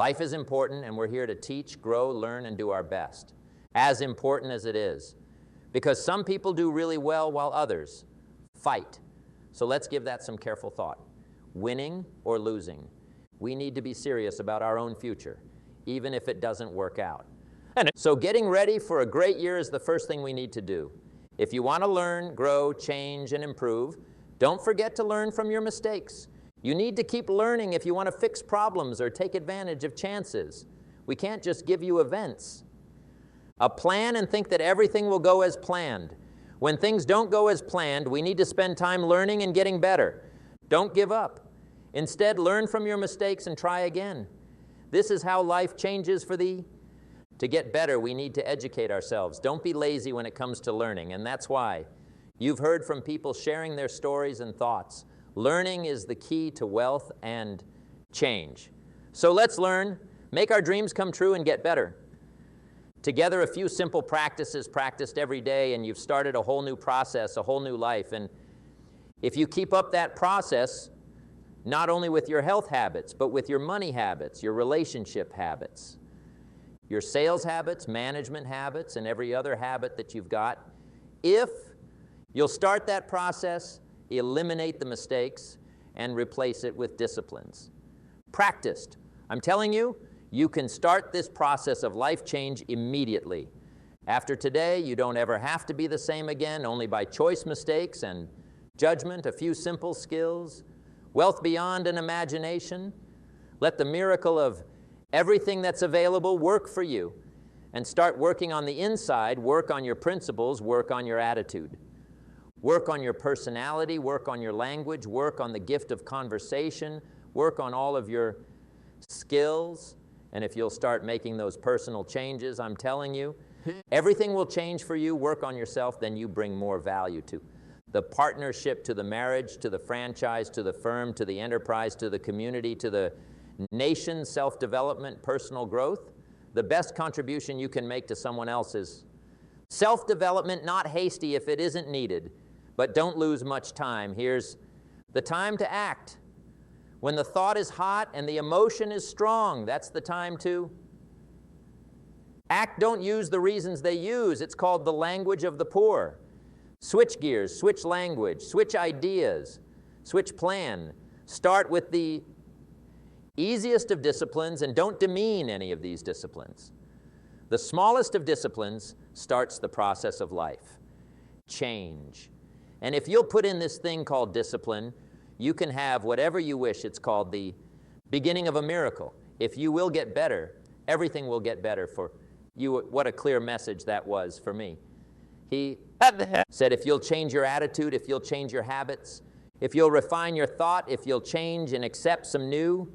Life is important, and we're here to teach, grow, learn, and do our best. As important as it is. Because some people do really well while others fight. So let's give that some careful thought. Winning or losing, we need to be serious about our own future, even if it doesn't work out. So getting ready for a great year is the first thing we need to do. If you want to learn, grow, change, and improve, don't forget to learn from your mistakes. You need to keep learning if you want to fix problems or take advantage of chances. We can't just give you events. A plan and think that everything will go as planned. When things don't go as planned, we need to spend time learning and getting better. Don't give up. Instead, learn from your mistakes and try again. This is how life changes for thee. To get better, we need to educate ourselves. Don't be lazy when it comes to learning, and that's why you've heard from people sharing their stories and thoughts. Learning is the key to wealth and change. So let's learn, make our dreams come true, and get better. Together, a few simple practices practiced every day, and you've started a whole new process, a whole new life. And if you keep up that process, not only with your health habits, but with your money habits, your relationship habits, your sales habits, management habits, and every other habit that you've got, if you'll start that process, eliminate the mistakes, and replace it with disciplines. Practiced. I'm telling you, you can start this process of life change immediately. After today, you don't ever have to be the same again, only by choice mistakes and judgment, a few simple skills, wealth beyond an imagination. Let the miracle of everything that's available work for you, and start working on the inside, work on your principles, work on your attitude. Work on your personality, work on your language, work on the gift of conversation, work on all of your skills. And if you'll start making those personal changes, I'm telling you, everything will change for you. Work on yourself, then you bring more value to the partnership, to the marriage, to the franchise, to the firm, to the enterprise, to the community, to the nation, self-development, personal growth. The best contribution you can make to someone else is self-development, not hasty if it isn't needed. But don't lose much time. Here's the time to act. When the thought is hot and the emotion is strong, that's the time to act. Don't use the reasons they use. It's called the language of the poor. Switch gears, switch language, switch ideas, switch plan. Start with the easiest of disciplines and don't demean any of these disciplines. The smallest of disciplines starts the process of life. Change. And if you'll put in this thing called discipline, you can have whatever you wish. It's called the beginning of a miracle. If you will get better, everything will get better for you. What a clear message that was for me. He said, if you'll change your attitude, if you'll change your habits, if you'll refine your thought, if you'll change and accept some new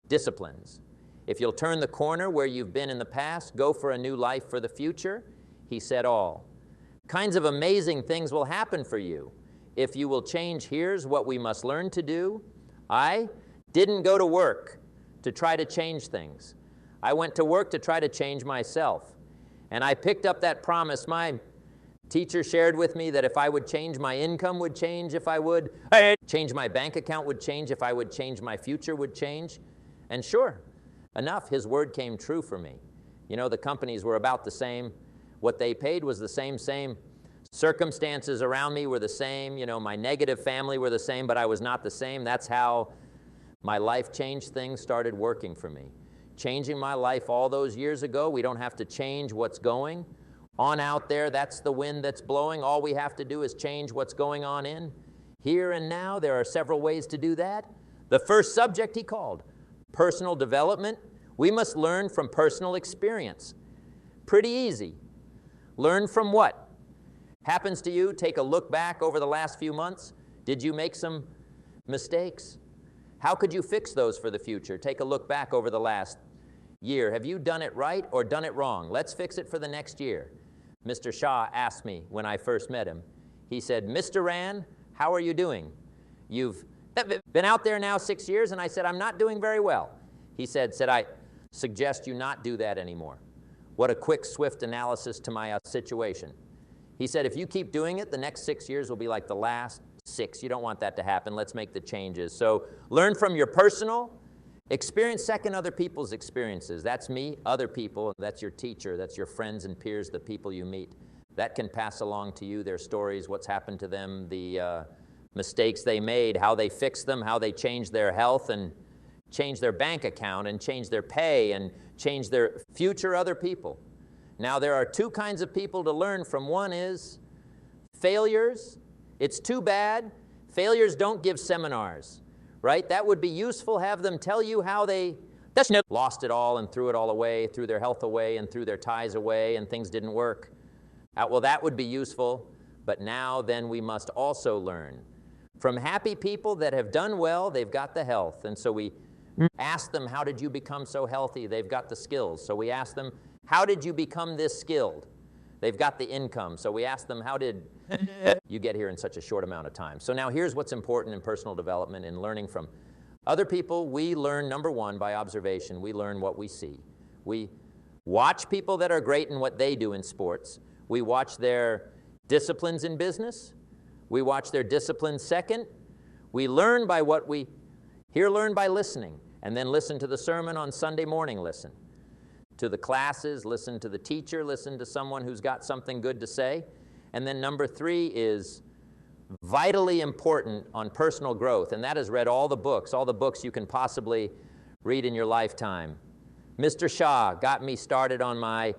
disciplines, if you'll turn the corner where you've been in the past, go for a new life for the future, he said all kinds of amazing things will happen for you. If you will change, here's what we must learn to do. I didn't go to work to try to change things. I went to work to try to change myself. And I picked up that promise. My teacher shared with me that if I would change, my income would change. If I would change, my bank account would change. If I would change, my future would change. And sure enough, his word came true for me. You know, the companies were about the same. What they paid was the same. Circumstances around me were the same. You know, my negative family were the same, but I was not the same. That's how my life changed. Things started working for me. Changing my life all those years ago, we don't have to change what's going on out there. That's the wind that's blowing. All we have to do is change what's going on in here and now. There are several ways to do that. The first subject he called personal development. We must learn from personal experience. Pretty easy. Learn from what happens to you. Take a look back over the last few months. Did you make some mistakes? How could you fix those for the future? Take a look back over the last year. Have you done it right or done it wrong? Let's fix it for the next year. Mr. Shah asked me when I first met him. He said, Mr. Rand, how are you doing? You've been out there now 6 years, and I said, I'm not doing very well. He said, I suggest you not do that anymore. What a quick, swift analysis to my situation. He said, if you keep doing it, the next 6 years will be like the last 6. You don't want that to happen. Let's make the changes. So learn from your personal Experience second other people's experiences. That's me, other people, that's your teacher, that's your friends and peers, the people you meet. That can pass along to you their stories, what's happened to them, the mistakes they made, how they fixed them, how they changed their health and changed their bank account and changed their pay and changed their future other people. Now there are two kinds of people to learn from. One is failures. It's too bad. Failures don't give seminars, right? That would be useful, have them tell you how they lost it all and threw it all away, threw their health away and threw their ties away and things didn't work. Well, that would be useful, but now then we must also learn from happy people that have done well. They've got the health, and so we ask them, how did you become so healthy? They've got the skills. So we ask them, how did you become this skilled? They've got the income. So we ask them, how did you get here in such a short amount of time? So now here's what's important in personal development, in learning from other people. We learn, number one, by observation. We learn what we see. We watch people that are great in what they do in sports. We watch their disciplines in business. We watch their disciplines second. We learn by what we hear, learn by listening, and then listen to the sermon on Sunday morning, listen to the classes, listen to the teacher, listen to someone who's got something good to say. And then number three is vitally important on personal growth, and that is read all the books you can possibly read in your lifetime. Mr. Shah got me started on my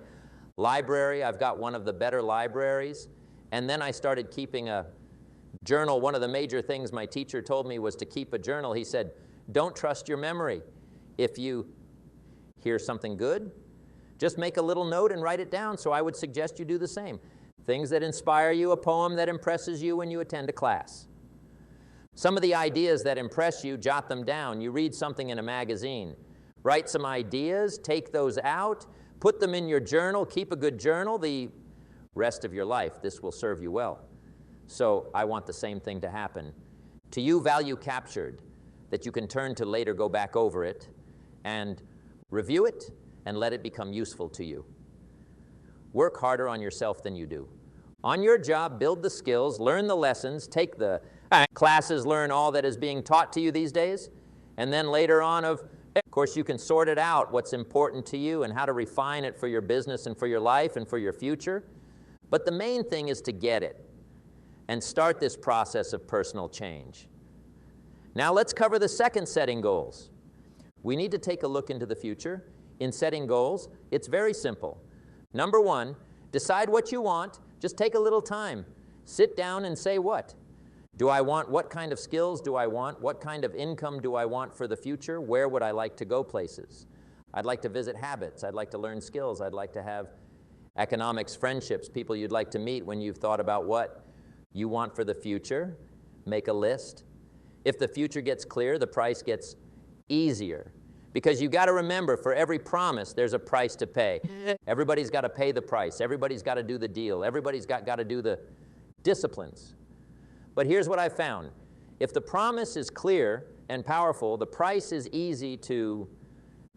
library. I've got one of the better libraries. And then I started keeping a journal. One of the major things my teacher told me was to keep a journal. He said, don't trust your memory. If you hear something good, just make a little note and write it down. So I would suggest you do the same. Things that inspire you, a poem that impresses you when you attend a class. Some of the ideas that impress you, jot them down. You read something in a magazine. Write some ideas, take those out, put them in your journal, keep a good journal the rest of your life. This will serve you well. So I want the same thing to happen. To you, value captured, that you can turn to later, go back over it, and review it, and let it become useful to you. Work harder on yourself than you do. On your job, build the skills, learn the lessons, take the classes, learn all that is being taught to you these days, and then later on, of course, you can sort it out, what's important to you and how to refine it for your business and for your life and for your future. But the main thing is to get it and start this process of personal change. Now let's cover the second, setting goals. We need to take a look into the future. In setting goals, it's very simple. Number one, decide what you want. Just take a little time. Sit down and say what? Do I want, what kind of skills do I want? What kind of income do I want for the future? Where would I like to go places? I'd like to visit habits. I'd like to learn skills. I'd like to have economics, friendships, people you'd like to meet when you've thought about what you want for the future. Make a list. If the future gets clear, the price gets easier. Because you've got to remember, for every promise, there's a price to pay. Everybody's got to pay the price. Everybody's got to do the deal. Everybody's got to do the disciplines. But here's what I found. If the promise is clear and powerful, the price is easy to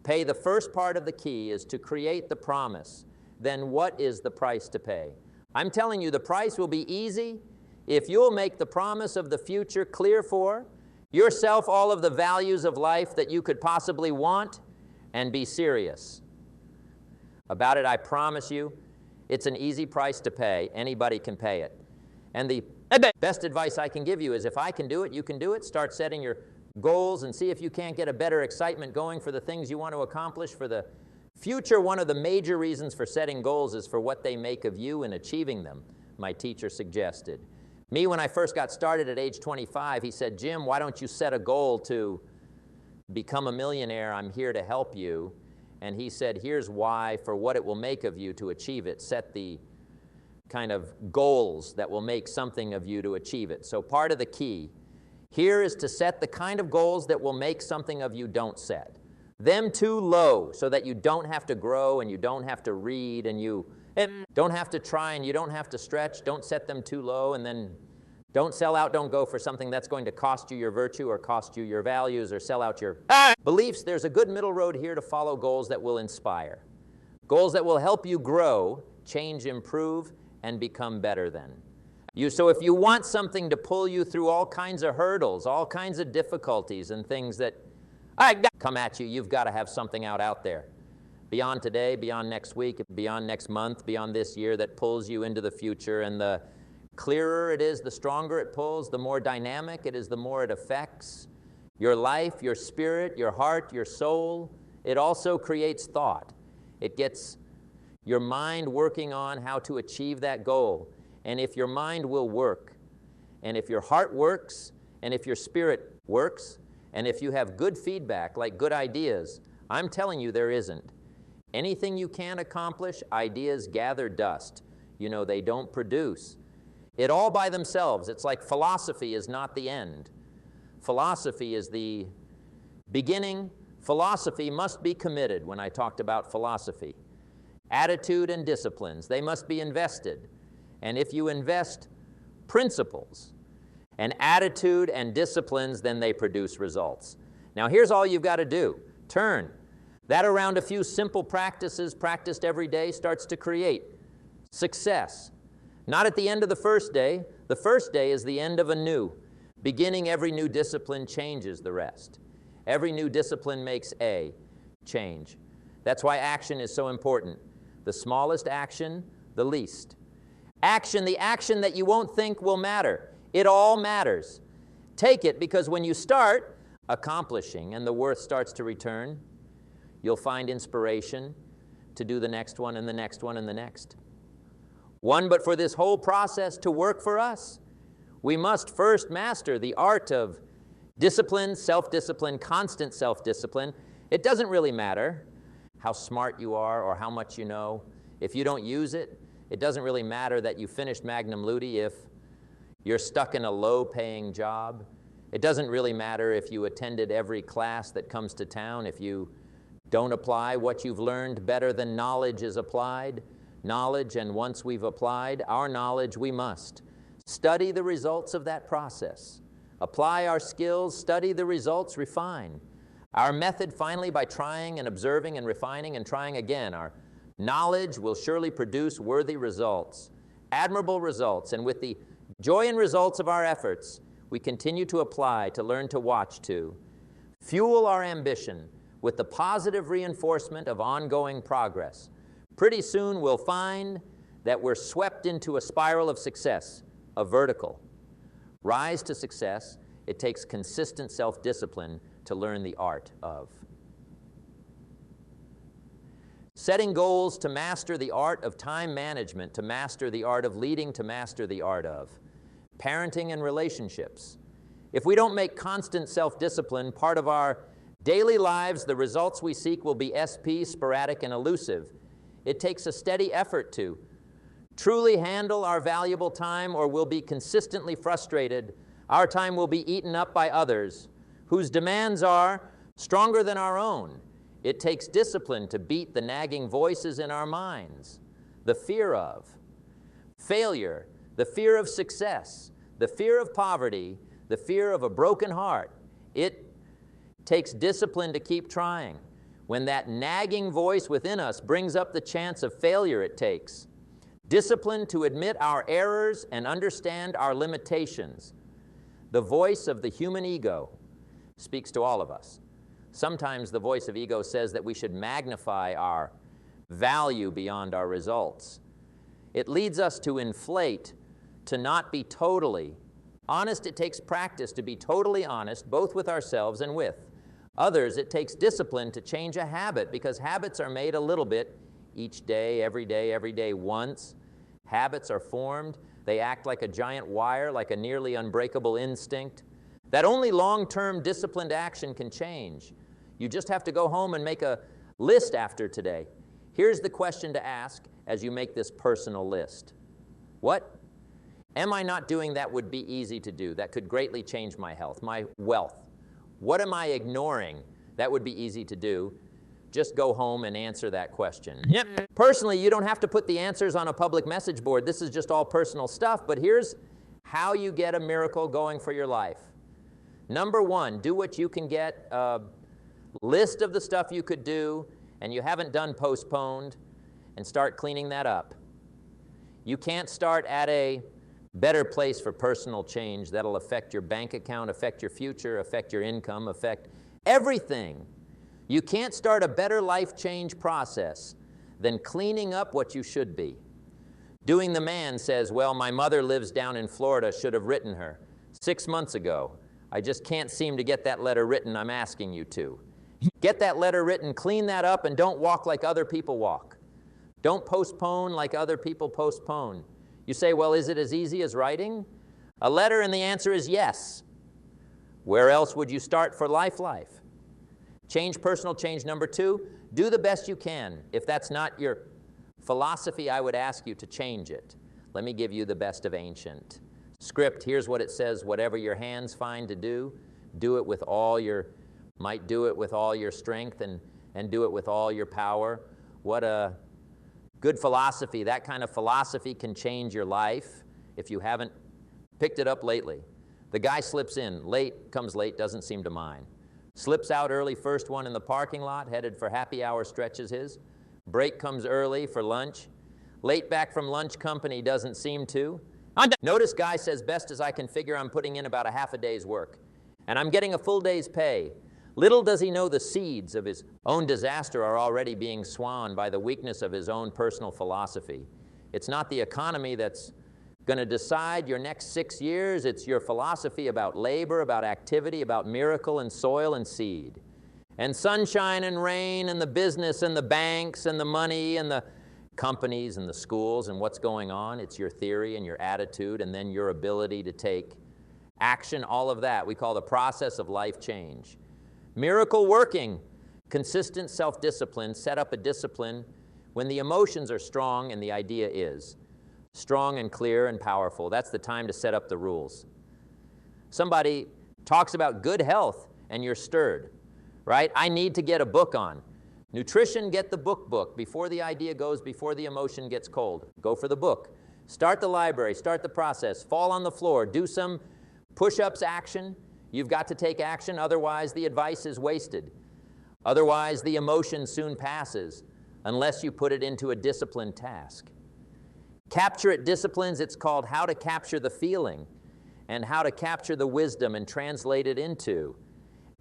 pay. The first part of the key is to create the promise. Then what is the price to pay? I'm telling you, the price will be easy if you'll make the promise of the future clear for yourself, all of the values of life that you could possibly want, and be serious about it. I promise you, it's an easy price to pay. Anybody can pay it. And the best advice I can give you is, if I can do it, you can do it. Start setting your goals and see if you can't get a better excitement going for the things you want to accomplish for the future. One of the major reasons for setting goals is for what they make of you in achieving them, my teacher suggested. Me, when I first got started at age 25, he said, Jim, why don't you set a goal to become a millionaire? I'm here to help you. And he said, here's why, for what it will make of you to achieve it. Set the kind of goals that will make something of you to achieve it. So part of the key here is to set the kind of goals that will make something of you. Don't set them too low so that you don't have to grow and you don't have to read and you don't have to try and you don't have to stretch. Don't set them too low, and then don't sell out. Don't go for something that's going to cost you your virtue or cost you your values or sell out your beliefs. There's a good middle road here to follow goals that will inspire, goals that will help you grow, change, improve, and become better than you. So if you want something to pull you through all kinds of hurdles, all kinds of difficulties and things that I got come at you. You've got to have something out there. Beyond today, beyond next week, beyond next month, beyond this year, that pulls you into the future. And the clearer it is, the stronger it pulls, the more dynamic it is, the more it affects your life, your spirit, your heart, your soul. It also creates thought. It gets your mind working on how to achieve that goal. And if your mind will work, and if your heart works, and if your spirit works, and if you have good feedback, like good ideas, I'm telling you there isn't. Anything you can accomplish, ideas gather dust. You know, they don't produce. It all by themselves. It's like philosophy is not the end. Philosophy is the beginning. Philosophy must be committed when I talked about philosophy. Attitude and disciplines, they must be invested. And if you invest principles and attitude and disciplines, then they produce results. Now here's all you've got to do. Turn that around a few simple practices practiced every day starts to create success. Not at the end of the first day. The first day is the end of a new. Beginning every new discipline changes the rest. Every new discipline makes a change. That's why action is so important. The smallest action, the least. Action, the action that you won't think will matter. It all matters. Take it, because when you start accomplishing and the worth starts to return, you'll find inspiration to do the next one and the next one and the next. But for this whole process to work for us, we must first master the art of discipline, self-discipline, constant self-discipline. It doesn't really matter how smart you are or how much you know. If you don't use it, it doesn't really matter that you finished Magnum Ludi if you're stuck in a low-paying job. It doesn't really matter if you attended every class that comes to town, if you don't apply what you've learned better than knowledge is applied. Knowledge, and once we've applied our knowledge, we must study the results of that process. Apply our skills, study the results, refine. Our method, finally, by trying and observing and refining and trying again, our knowledge will surely produce worthy results, admirable results, and with the joy and results of our efforts, we continue to apply, to learn, to watch, to fuel our ambition with the positive reinforcement of ongoing progress. Pretty soon we'll find that we're swept into a spiral of success, a vertical. Rise to success, it takes consistent self-discipline to learn the art of. Setting goals to master the art of time management, to master the art of leading, to master the art of parenting and relationships. If we don't make constant self-discipline part of our daily lives, the results we seek will be SP, sporadic, and elusive. It takes a steady effort to truly handle our valuable time, or we'll be consistently frustrated. Our time will be eaten up by others whose demands are stronger than our own. It takes discipline to beat the nagging voices in our minds, the fear of failure, the fear of success, the fear of poverty, the fear of a broken heart. It takes discipline to keep trying. When that nagging voice within us brings up the chance of failure, it takes discipline to admit our errors and understand our limitations. The voice of the human ego speaks to all of us. Sometimes the voice of ego says that we should magnify our value beyond our results. It leads us to inflate, to not be totally honest. It takes practice to be totally honest, both with ourselves and with others. It takes discipline to change a habit, because habits are made a little bit each day, every day, once. Habits are formed. They act like a giant wire, like a nearly unbreakable instinct that only long-term disciplined action can change. You just have to go home and make a list after today. Here's the question to ask as you make this personal list. What am I not doing that would be easy to do, that could greatly change my health, my wealth? What am I ignoring that would be easy to do? Just go home and answer that question. Yep. Personally, you don't have to put the answers on a public message board. This is just all personal stuff, but here's how you get a miracle going for your life. Number one, do what you can get, a list of the stuff you could do and you haven't done, postponed, and start cleaning that up. You can't start at a better place for personal change that'll affect your bank account, affect your future, affect your income, affect Everything. You can't start a better life change process than cleaning up what you should be. Doing the man says, well, my mother lives down in Florida, should have written her 6 months ago. I just can't seem to get that letter written, I'm asking you to. Get that letter written, clean that up, and don't walk like other people walk. Don't postpone like other people postpone. You say, well, is it as easy as writing a letter? And the answer is yes. Where else would you start for life? Change, personal change. Number 2, do the best you can. If that's not your philosophy, I would ask you to change it. Let me give you the best of ancient. Script, here's what it says: whatever your hands find to do, do it with all your might, do it with all your strength, and do it with all your power. What a good philosophy. That kind of philosophy can change your life if you haven't picked it up lately. The guy slips in, comes late, doesn't seem to mind. Slips out early, first one in the parking lot, headed for happy hour, stretches his. Break comes early for lunch. Late back from lunch, company doesn't seem to. Notice guy says, best as I can figure, I'm putting in about a half a day's work, and I'm getting a full day's pay. Little does he know the seeds of his own disaster are already being sown by the weakness of his own personal philosophy. It's not the economy that's going to decide your next 6 years. It's your philosophy about labor, about activity, about miracle and soil and seed. And sunshine and rain and the business and the banks and the money and the companies and the schools and what's going on. It's your theory and your attitude and then your ability to take action, all of that. We call the process of life change. Miracle working, consistent self-discipline. Set up a discipline when the emotions are strong and the idea is strong and clear and powerful. That's the time to set up the rules. Somebody talks about good health and you're stirred, right? I need to get a book on nutrition. Get the book before the idea goes, before the emotion gets cold. Go for the book. Start the library, start the process, fall on the floor, do some push-ups action. You've got to take action, otherwise the advice is wasted. Otherwise the emotion soon passes unless you put it into a disciplined task. Capture it disciplines. It's called how to capture the feeling and how to capture the wisdom and translate it into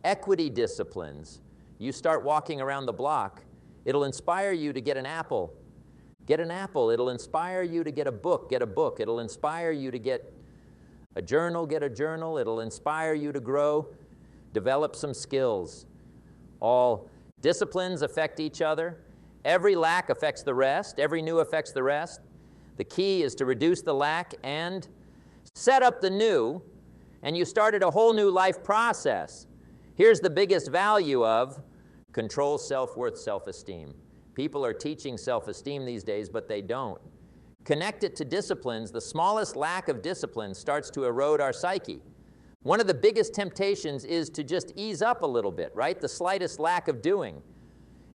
equity disciplines. You start walking around the block, it'll inspire you to get an apple. Get an apple. It'll inspire you to get a book. Get a book. It'll inspire you to get a journal. Get a journal. It'll inspire you to grow, develop some skills. All disciplines affect each other. Every lack affects the rest. Every new affects the rest. The key is to reduce the lack and set up the new, and you started a whole new life process. Here's the biggest value of control, self-worth, self-esteem. People are teaching self-esteem these days, but they don't. Connect it to disciplines. The smallest lack of discipline starts to erode our psyche. One of the biggest temptations is to just ease up a little bit, right? The slightest lack of doing.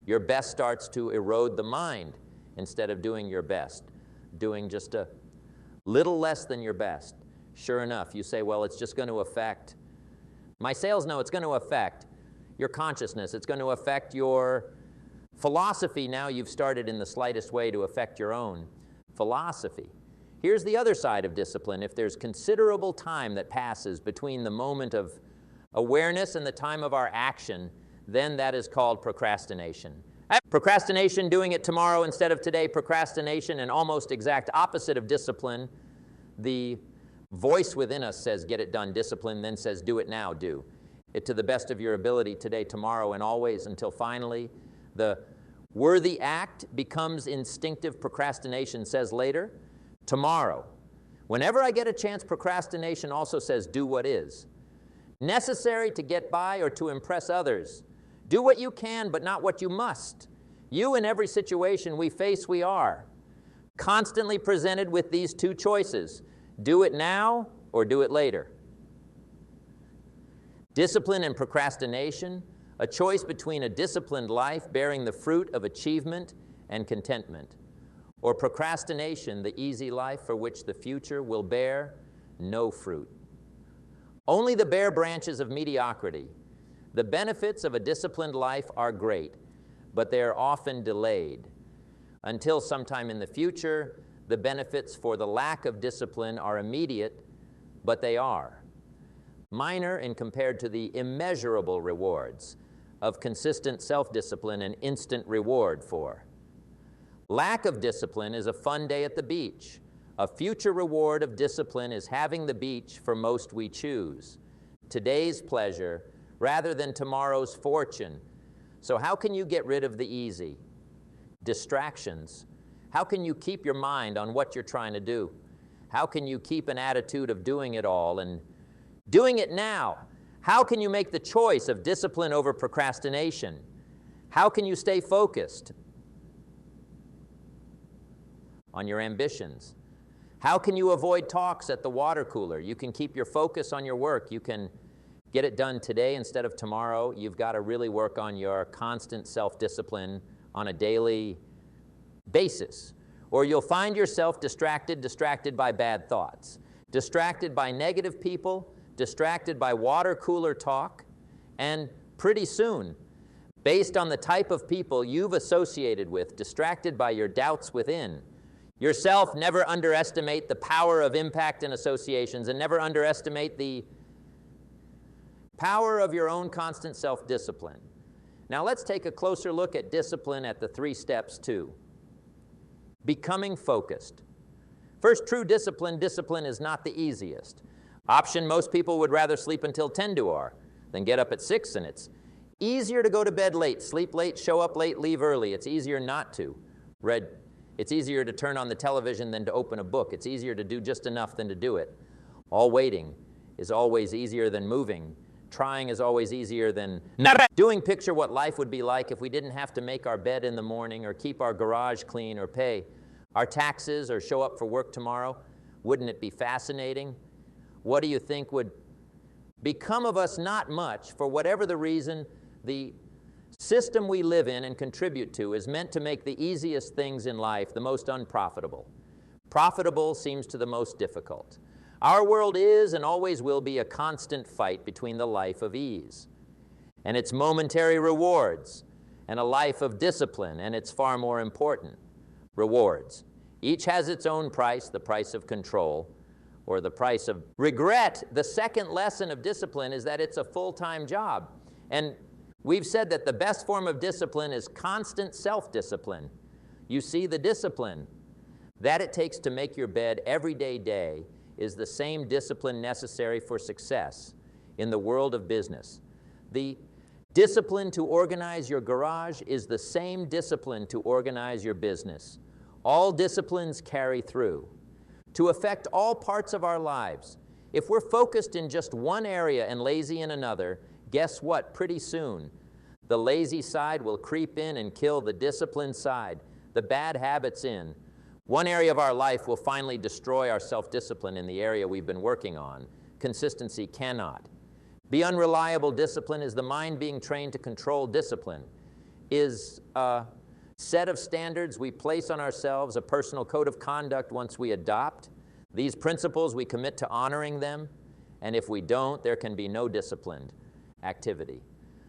Your best starts to erode the mind instead of doing your best. Doing just a little less than your best. Sure enough, you say, well, it's just going to affect my sales. No, it's going to affect your consciousness. It's going to affect your philosophy. Now you've started in the slightest way to affect your own philosophy. Here's the other side of discipline. If there's considerable time that passes between the moment of awareness and the time of our action, then that is called procrastination. Procrastination, doing it tomorrow instead of today. Procrastination, an almost exact opposite of discipline. The voice within us says, get it done. Discipline then says, do it now, do it to the best of your ability today, tomorrow, and always, until finally the worthy act becomes instinctive. Procrastination says later, tomorrow. Whenever I get a chance, procrastination also says, do what is necessary to get by or to impress others. Do what you can, but not what you must. You, in every situation we face, we are constantly presented with these two choices. Do it now or do it later. Discipline and procrastination, a choice between a disciplined life bearing the fruit of achievement and contentment, or procrastination, the easy life for which the future will bear no fruit. Only the bare branches of mediocrity. The benefits of a disciplined life are great, but they are often delayed. Until sometime in the future, the benefits for the lack of discipline are immediate, but they are. minor in compared to the immeasurable rewards of consistent self-discipline and instant reward for. Lack of discipline is a fun day at the beach. A future reward of discipline is having the beach for most we choose. Today's pleasure rather than tomorrow's fortune. So how can you get rid of the easy? Distractions. How can you keep your mind on what you're trying to do? How can you keep an attitude of doing it all and doing it now? How can you make the choice of discipline over procrastination? How can you stay focused on your ambitions? How can you avoid talks at the water cooler? You can keep your focus on your work. You can get it done today instead of tomorrow. You've got to really work on your constant self-discipline on a daily basis, or you'll find yourself distracted by bad thoughts, distracted by negative people, distracted by water cooler talk, and pretty soon, based on the type of people you've associated with, distracted by your doubts within. Yourself, never underestimate the power of impact and associations, and never underestimate the power of your own constant self-discipline. Now let's take a closer look at discipline at the 3 steps too. Becoming focused. First, true discipline is not the easiest. Option, most people would rather sleep until 10 to are than get up at 6, and it's easier to go to bed late, sleep late, show up late, leave early. It's easier not to. It's easier to turn on the television than to open a book. It's easier to do just enough than to do it. All waiting is always easier than moving. Trying is always easier than not doing. Picture what life would be like if we didn't have to make our bed in the morning or keep our garage clean or pay our taxes or show up for work tomorrow. Wouldn't it be fascinating? What do you think would become of us? Not much. For whatever the reason, the system we live in and contribute to is meant to make the easiest things in life the most unprofitable. Profitable seems to the most difficult. Our world is and always will be a constant fight between the life of ease and its momentary rewards and a life of discipline and its far more important rewards. Each has its own price, the price of control or the price of regret. The second lesson of discipline is that it's a full-time job. And we've said that the best form of discipline is constant self-discipline. You see, the discipline that it takes to make your bed every day is the same discipline necessary for success in the world of business. The discipline to organize your garage is the same discipline to organize your business. All disciplines carry through to affect all parts of our lives. If we're focused in just one area and lazy in another, guess what? Pretty soon, the lazy side will creep in and kill the disciplined side, the bad habits in. One area of our life will finally destroy our self-discipline in the area we've been working on. Consistency cannot. Be unreliable discipline is the mind being trained to control discipline, is a set of standards we place on ourselves, a personal code of conduct once we adopt. These principles, we commit to honoring them, and if we don't, there can be no disciplined activity.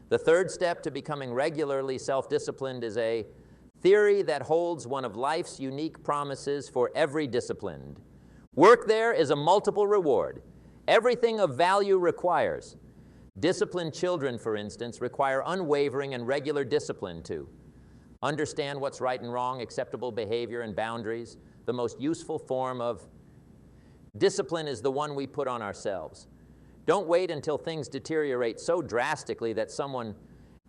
The third step to becoming regularly self-disciplined is a theory that holds one of life's unique promises for every disciplined. Work there is a multiple reward. Everything of value requires. Disciplined children, for instance, require unwavering and regular discipline to understand what's right and wrong, acceptable behavior and boundaries. The most useful form of discipline is the one we put on ourselves. Don't wait until things deteriorate so drastically that someone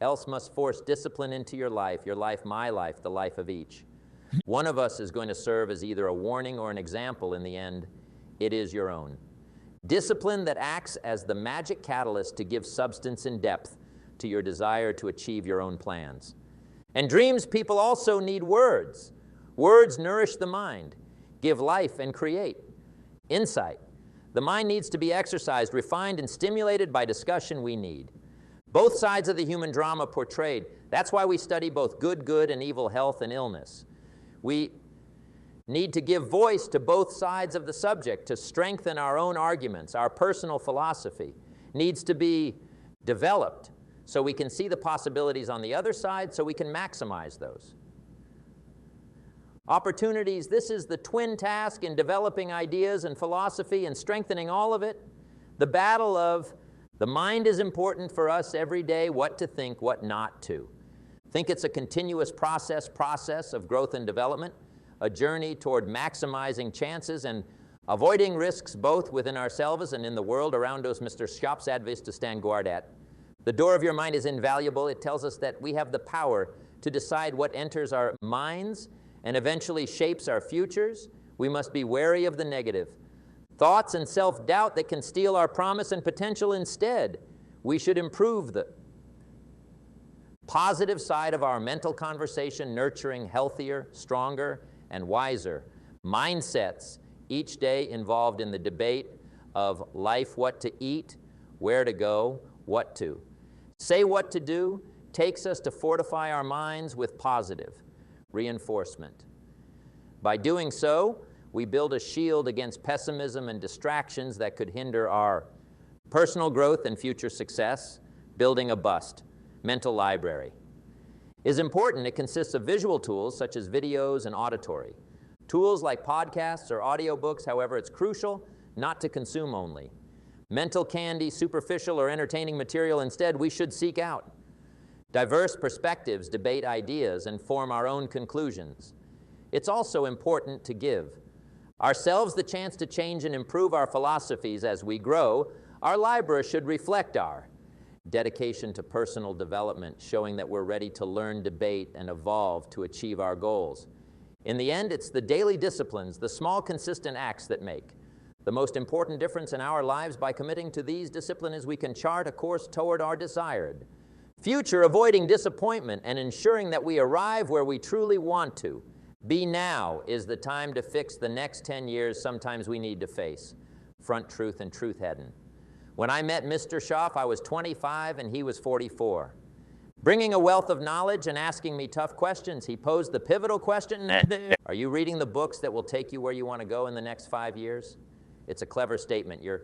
else must force discipline into your life, my life, the life of each. One of us is going to serve as either a warning or an example in the end. It is your own. Discipline that acts as the magic catalyst to give substance and depth to your desire to achieve your own plans. And dreams people also need words. Words nourish the mind, give life and create insight. The mind needs to be exercised, refined, and stimulated by discussion we need. Both sides of the human drama portrayed. That's why we study both good and evil, health and illness. We need to give voice to both sides of the subject to strengthen our own arguments. Our personal philosophy needs to be developed so we can see the possibilities on the other side, so we can maximize those. Opportunities, this is the twin task in developing ideas and philosophy and strengthening all of it. The battle of The mind is important for us every day, what to think, what not to. Think it's a continuous process of growth and development, a journey toward maximizing chances and avoiding risks both within ourselves and in the world around us. Mr. Schaap's advice to stand guard at. The door of your mind is invaluable. It tells us that we have the power to decide what enters our minds and eventually shapes our futures. We must be wary of the negative thoughts and self-doubt that can steal our promise and potential. Instead, we should improve the positive side of our mental conversation, nurturing healthier, stronger, and wiser mindsets each day involved in the debate of life, what to eat, where to go, what to. Say what to do takes us to fortify our minds with positive reinforcement. By doing so, we build a shield against pessimism and distractions that could hinder our personal growth and future success. Building a bust, mental library, is important. It consists of visual tools such as videos and auditory. Tools like podcasts or audiobooks, however, it's crucial not to consume only. Mental candy, superficial or entertaining material, instead we should seek out. Diverse perspectives, debate ideas, and form our own conclusions. It's also important to give ourselves the chance to change and improve our philosophies as we grow. Our library should reflect our dedication to personal development, showing that we're ready to learn, debate, and evolve to achieve our goals. In the end, it's the daily disciplines, the small consistent acts that make the most important difference in our lives. By committing to these disciplines, we can chart a course toward our desired future, avoiding disappointment and ensuring that we arrive where we truly want to be. Now is the time to fix the next 10 years sometimes we need to face. Front truth and truth heading. When I met Mr. Schaap, I was 25 and he was 44. Bringing a wealth of knowledge and asking me tough questions, he posed the pivotal question, are you reading the books that will take you where you want to go in the next 5 years? It's a clever statement. You're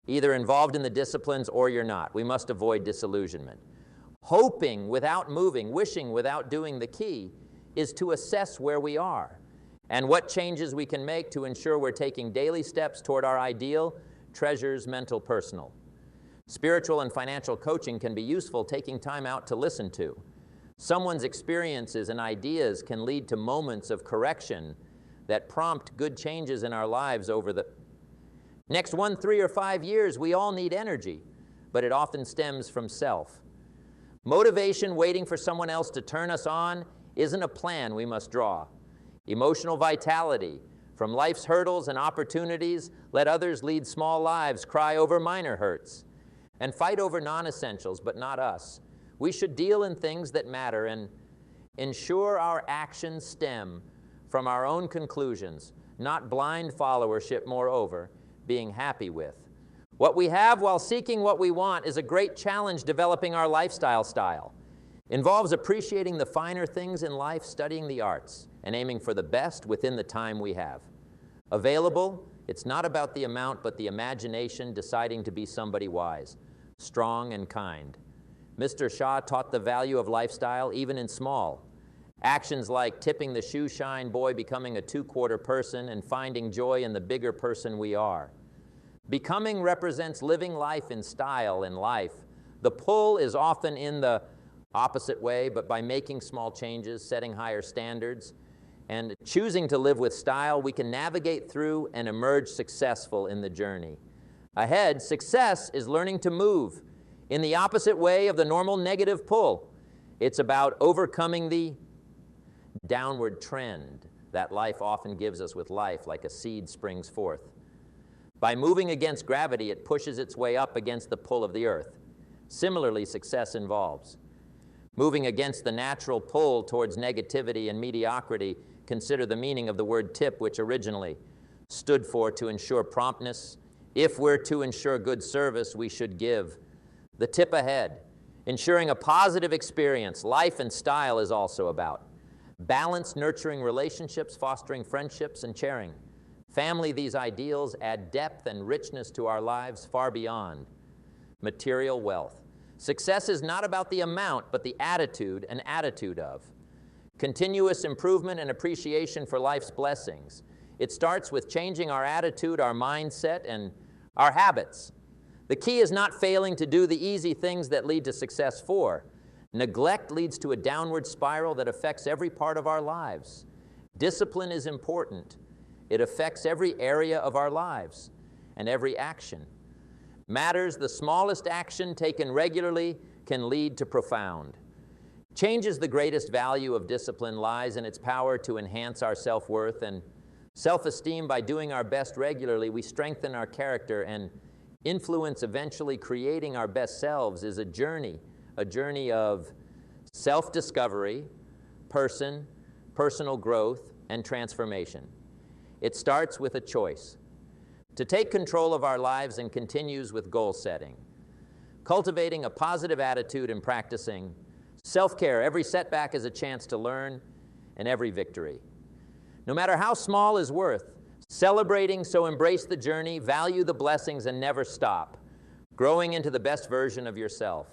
either involved in the disciplines or you're not. We must avoid disillusionment. Hoping without moving, wishing without doing. The key is to assess where we are and what changes we can make to ensure we're taking daily steps toward our ideal, treasures, mental, personal. Spiritual and financial coaching can be useful. Taking time out to listen to someone's experiences and ideas can lead to moments of correction that prompt good changes in our lives over the next 1, 3, or 5 years. We all need energy, but it often stems from self. Motivation waiting for someone else to turn us on isn't a plan we must draw. Emotional vitality from life's hurdles and opportunities. Let others lead small lives, cry over minor hurts, and fight over non-essentials, but not us. We should deal in things that matter and ensure our actions stem from our own conclusions, not blind followership. Moreover, being happy with what we have while seeking what we want is a great challenge. Developing our lifestyle style involves appreciating the finer things in life, studying the arts, and aiming for the best within the time we have available. It's not about the amount, but the imagination, deciding to be somebody wise, strong, and kind. Mr. Shaw taught the value of lifestyle even in small actions like tipping the shoe shine boy, becoming a 2/4 person, and finding joy in the bigger person we are. Becoming represents living life in style in life. The pull is often in the opposite way, but by making small changes, setting higher standards, and choosing to live with style, we can navigate through and emerge successful in the journey. Ahead, success is learning to move in the opposite way of the normal negative pull. It's about overcoming the downward trend that life often gives us with life, like a seed springs forth. By moving against gravity, it pushes its way up against the pull of the earth. Similarly, success involves moving against the natural pull towards negativity and mediocrity. Consider the meaning of the word tip, which originally stood for to ensure promptness. If we're to ensure good service, we should give the tip ahead. Ensuring a positive experience, life and style is also about balance, nurturing relationships, fostering friendships, and sharing family. These ideals add depth and richness to our lives far beyond material wealth. Success is not about the amount, but the attitude, an attitude of continuous improvement and appreciation for life's blessings. It starts with changing our attitude, our mindset, and our habits. The key is not failing to do the easy things that lead to success. Neglect leads to a downward spiral that affects every part of our lives. Discipline is important. It affects every area of our lives and every action. Matters, the smallest action taken regularly can lead to profound. Changes the greatest value of discipline lies in its power to enhance our self-worth and self-esteem. By doing our best regularly, we strengthen our character, and influence eventually creating our best selves is a journey of self-discovery, personal growth, and transformation. It starts with a choice to take control of our lives and continues with goal setting, cultivating a positive attitude and practicing self-care. Every setback is a chance to learn, and every victory, no matter how small, is worth celebrating. So embrace the journey, value the blessings, and never stop growing into the best version of yourself.